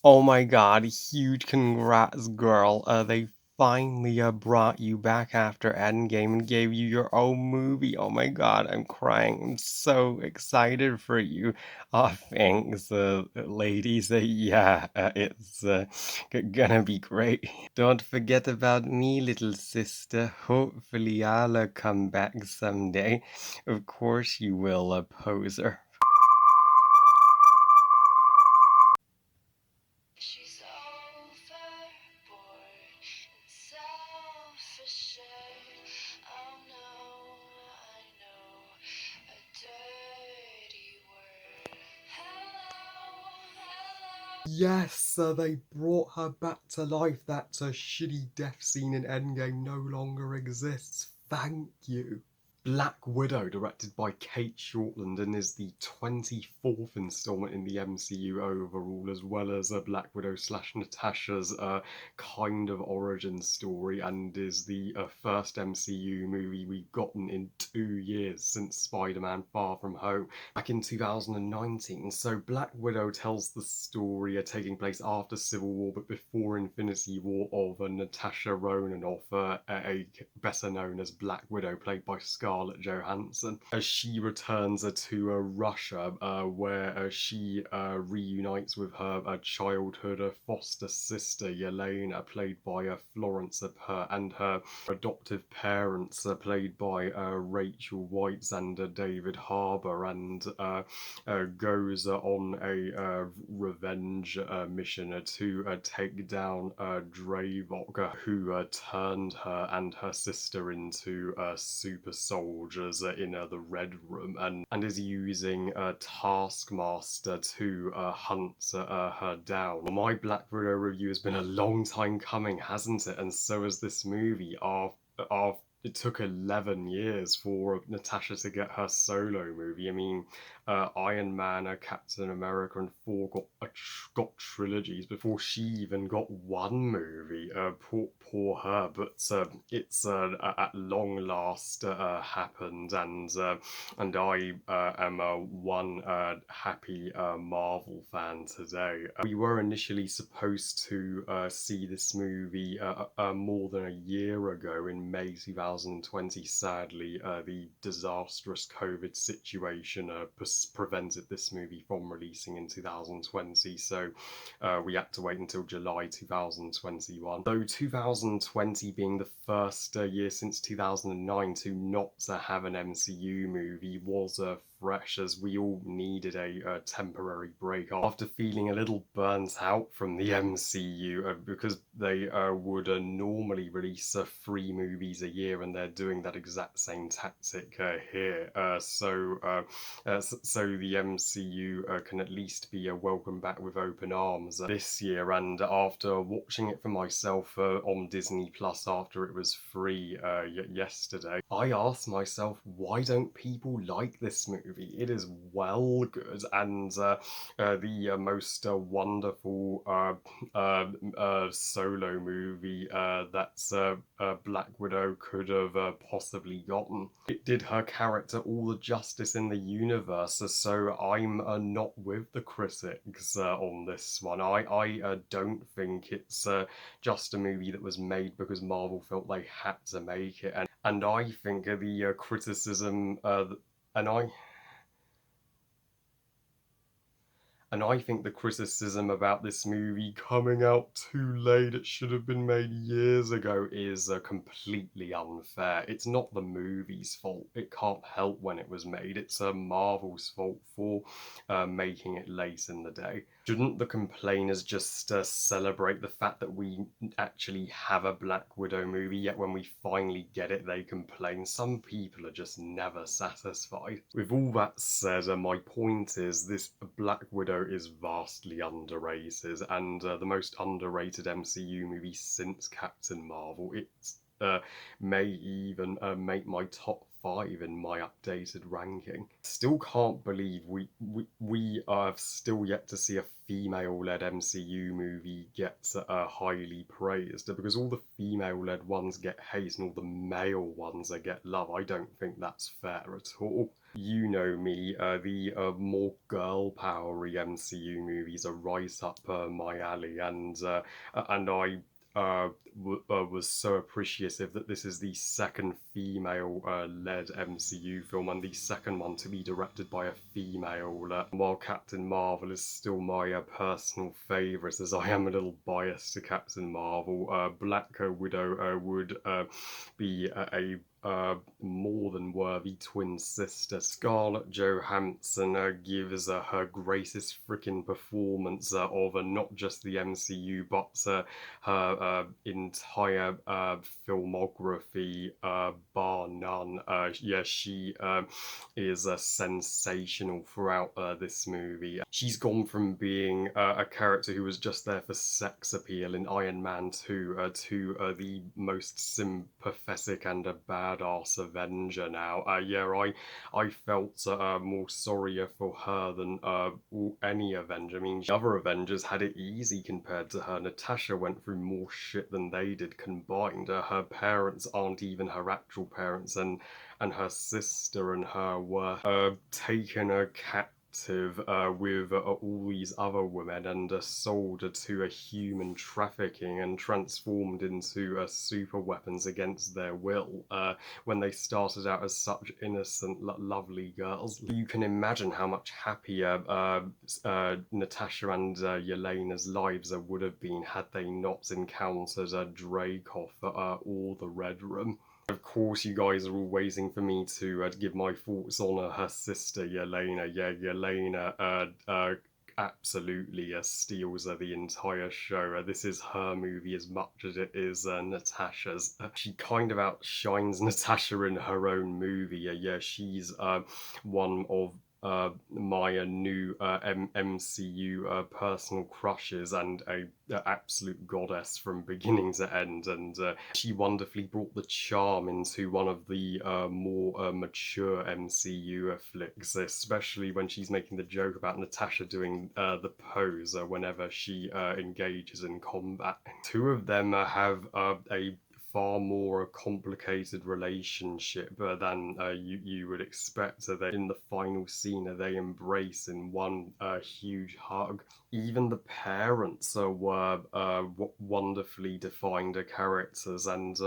Oh my god, huge congrats, girl. They finally brought you back after Endgame and gave you your own movie. Oh my god, I'm crying. I'm so excited for you. Thanks, ladies. Yeah, it's gonna be great. Don't forget about me, little sister. Hopefully, I'll come back someday. Of course, you will, poser. She's overboard and self-assured. Oh no, I know a dirty word. Hello, hello. Yes, they brought her back to life. That shitty death scene in Endgame no longer exists. Thank you. Black Widow, directed by Kate Shortland, and is the 24th installment in the MCU overall, as well as a Black Widow slash Natasha's kind of origin story, and is the first MCU movie we've gotten in 2 years since Spider-Man Far From Home back in 2019. So Black Widow tells the story taking place after Civil War but before Infinity War of Natasha Romanoff, better known as Black Widow, played by Scarlett Johansson, as she returns to Russia, where she reunites with her childhood foster sister Yelena, played by Florence Pugh, and her adoptive parents, played by Rachel Weisz and David Harbour, and goes on a revenge mission to take down Dravok, who turned her and her sister into super soldiers in the Red Room, and is using Taskmaster to hunt her down. My Black Widow review has been a long time coming, hasn't it? And so has this movie. It took 11 years for Natasha to get her solo movie. I mean, Iron Man, Captain America, and Thor got trilogies before she even got one movie. Poor her, but it's at long last happened, and I am one happy Marvel fan today. We were initially supposed to see this movie more than a year ago in May 2020. Sadly, the disastrous COVID situation prevented this movie from releasing in 2020, so we had to wait until July 2021. Though 2020 being the first year since 2009 to not have an MCU movie was fresh, as we all needed a temporary break after feeling a little burnt out from the MCU, because they would normally release 3 movies a year, and they're doing that exact same tactic here. So the MCU can at least be welcomed back with open arms this year. And after watching it for myself on Disney Plus after it was free yesterday, I asked myself, why don't people like this movie? It is well good, and the most wonderful solo movie that's Black Widow could have possibly gotten. It did her character all the justice in the universe, so I'm not with the critics on this one. I don't think it's just a movie that was made because Marvel felt they had to make it, and I think the criticism, and I And I think the criticism about this movie coming out too late, it should have been made years ago, is completely unfair. It's not the movie's fault. It can't help when it was made. It's Marvel's fault for making it late in the day. Shouldn't the complainers just celebrate the fact that we actually have a Black Widow movie, yet when we finally get it, they complain? Some people are just never satisfied. With all that said, my point is this Black Widow is vastly underrated, and the most underrated MCU movie since Captain Marvel. may even make my top 5 in my updated ranking. Still can't believe we have still yet to see a female-led MCU movie get highly praised, because all the female-led ones get hate and all the male ones get love. I don't think that's fair at all. You know me, the more girl powery MCU movies are right up my alley, and I was so appreciative that this is the second female led MCU film and the second one to be directed by a female. While Captain Marvel is still my personal favourite, as I am a little biased to Captain Marvel, Black Widow would be more than worthy twin sister. Scarlett Johansson gives her greatest freaking performance of not just the MCU but her entire filmography, bar none. Yeah, she is sensational throughout this movie. She's gone from being a character who was just there for sex appeal in Iron Man 2 to the most sympathetic and a badass Avenger now. I felt more sorrier for her than any Avenger. I mean, the other Avengers had it easy compared to her. Natasha went through more shit than they did combined. Her parents aren't even her actual parents, and her sister and her were taken captive with all these other women and sold to a human trafficking and transformed into super weapons against their will when they started out as such innocent, lovely girls. You can imagine how much happier Natasha and Yelena's lives would have been had they not encountered Dreykov or the Red Room. Of course, you guys are all waiting for me to give my thoughts on her sister Yelena. Yeah, Yelena absolutely steals the entire show. This is her movie as much as it is Natasha's. She kind of outshines Natasha in her own movie. Yeah, she's one of my new MCU personal crushes and a absolute goddess from beginning to end, and she wonderfully brought the charm into one of the more mature MCU flicks, especially when she's making the joke about Natasha doing the pose whenever she engages in combat. Two of them have a far more complicated relationship than you would expect. In the final scene, they embrace in one huge hug. Even the parents were wonderfully defined characters, and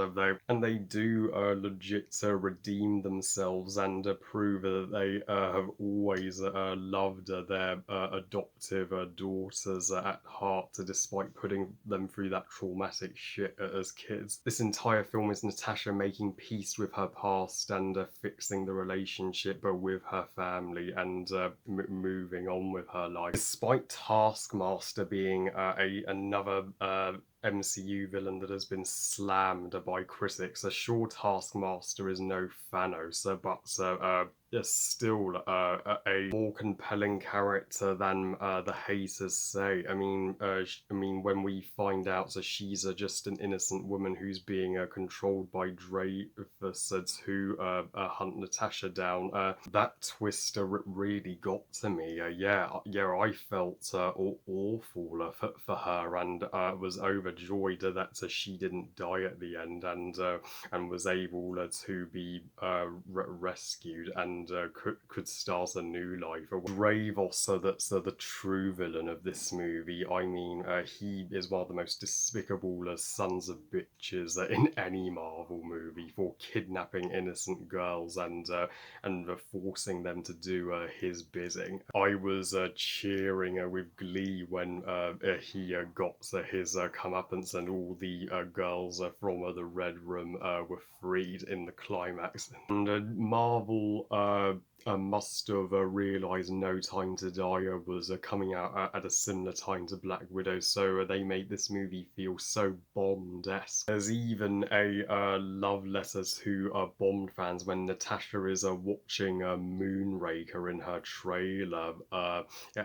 they do legit redeem themselves and prove that they have always loved their adoptive daughters at heart, despite putting them through that traumatic shit as kids. This entire film is Natasha making peace with her past and fixing the relationship with her family and moving on with her life. Despite Taskmaster being another MCU villain that has been slammed by critics, sure, Taskmaster is no Thanos, but still a more compelling character than the haters say. I mean, when we find out that she's just an innocent woman who's being controlled by Dreyfus to hunt Natasha down, that twist really got to me. I felt awful for her, and was overjoyed that she didn't die at the end, and was able to be rescued and could start a new life. Dravos, that's the true villain of this movie. I mean, he is one of the most despicable sons of bitches in any Marvel movie for kidnapping innocent girls and forcing them to do his bidding. I was cheering with glee when he got his comeuppance and all the girls from the Red Room were freed in the climax. And Marvel must have realised No Time to Die was coming out at a similar time to Black Widow, so they made this movie feel so Bond-esque. There's even a love letter to Bond fans when Natasha is watching Moonraker in her trailer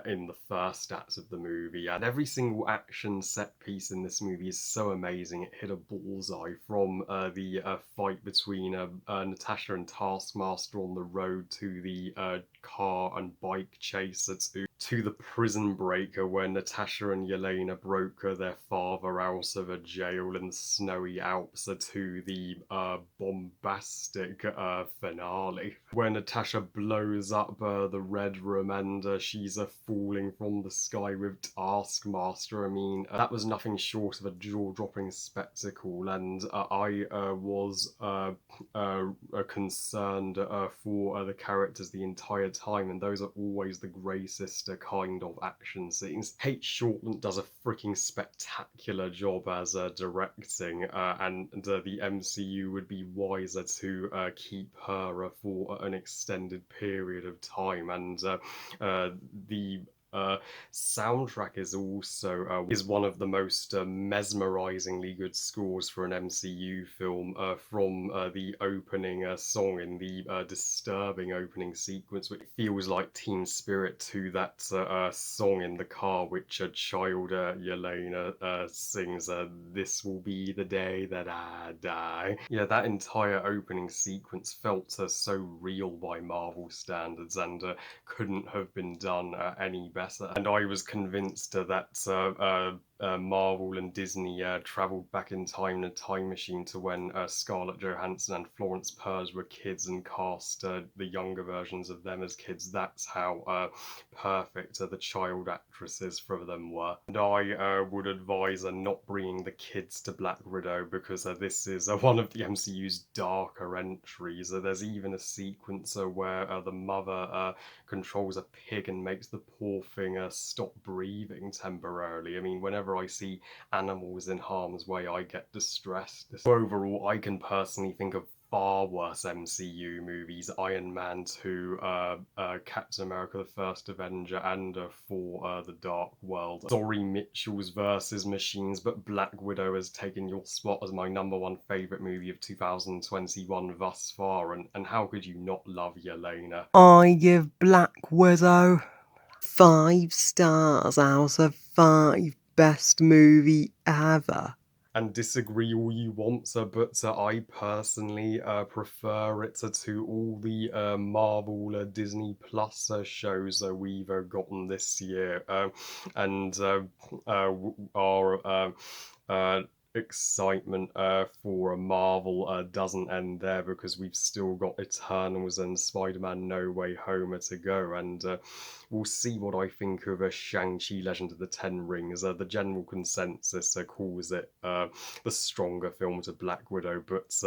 in the first act of the movie, and every single action set piece in this movie is so amazing. It hit a bullseye from the fight between Natasha and Taskmaster on the road to the car and bike chaser to the prison breaker where Natasha and Yelena broke their father out of a jail in the snowy Alps to the bombastic finale where Natasha blows up the Red Room and she's falling from the sky with Taskmaster. I mean, that was nothing short of a jaw-dropping spectacle, and I was concerned for the characters the entire time, and those are always the greatest kind of action scenes. Kate Shortland does a freaking spectacular job as directing, and the MCU would be wiser to keep her for an extended period of time. And the soundtrack is also is one of the most mesmerizingly good scores for an MCU film, from the opening song in the disturbing opening sequence, which feels like Team Spirit, to that song in the car which a child Yelena sings, "This will be the day that I die." Yeah, that entire opening sequence felt so real by Marvel standards, and couldn't have been done any better. And I was convinced that Marvel and Disney travelled back in time in a time machine to when Scarlett Johansson and Florence Pugh were kids and cast the younger versions of them as kids. That's how perfect the child actresses for them were. And I would advise not bringing the kids to Black Widow, because this is one of the MCU's darker entries. There's even a sequence where the mother controls a pig and makes the poor thing stop breathing temporarily. I mean, whenever I see animals in harm's way, I get distressed. So overall, I can personally think of far worse MCU movies: Iron Man 2, Captain America the First Avenger, and for The Dark World. Sorry, Mitchells versus Machines, but Black Widow has taken your spot as my #1 favourite movie of 2021 thus far, and how could you not love Yelena? I give Black Widow 5 stars out of 5. Best movie ever. And disagree all you want, but I personally prefer it to all the Marvel Disney Plus shows we've gotten this year, and our excitement for Marvel doesn't end there, because we've still got Eternals and Spider-Man No Way Home to go, and we'll see what I think of Shang-Chi Legend of the Ten Rings. The general consensus calls it the stronger film to Black Widow, but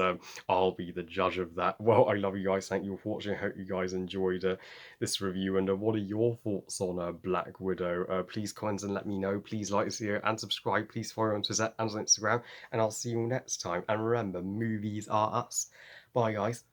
I'll be the judge of that. Well, I love you guys. Thank you for watching. I hope you guys enjoyed this review, and what are your thoughts on Black Widow? Please comment and let me know. Please like this video and subscribe. Please follow on Twitter and on Instagram, and I'll see you all next time. And remember, movies are us. Bye, guys.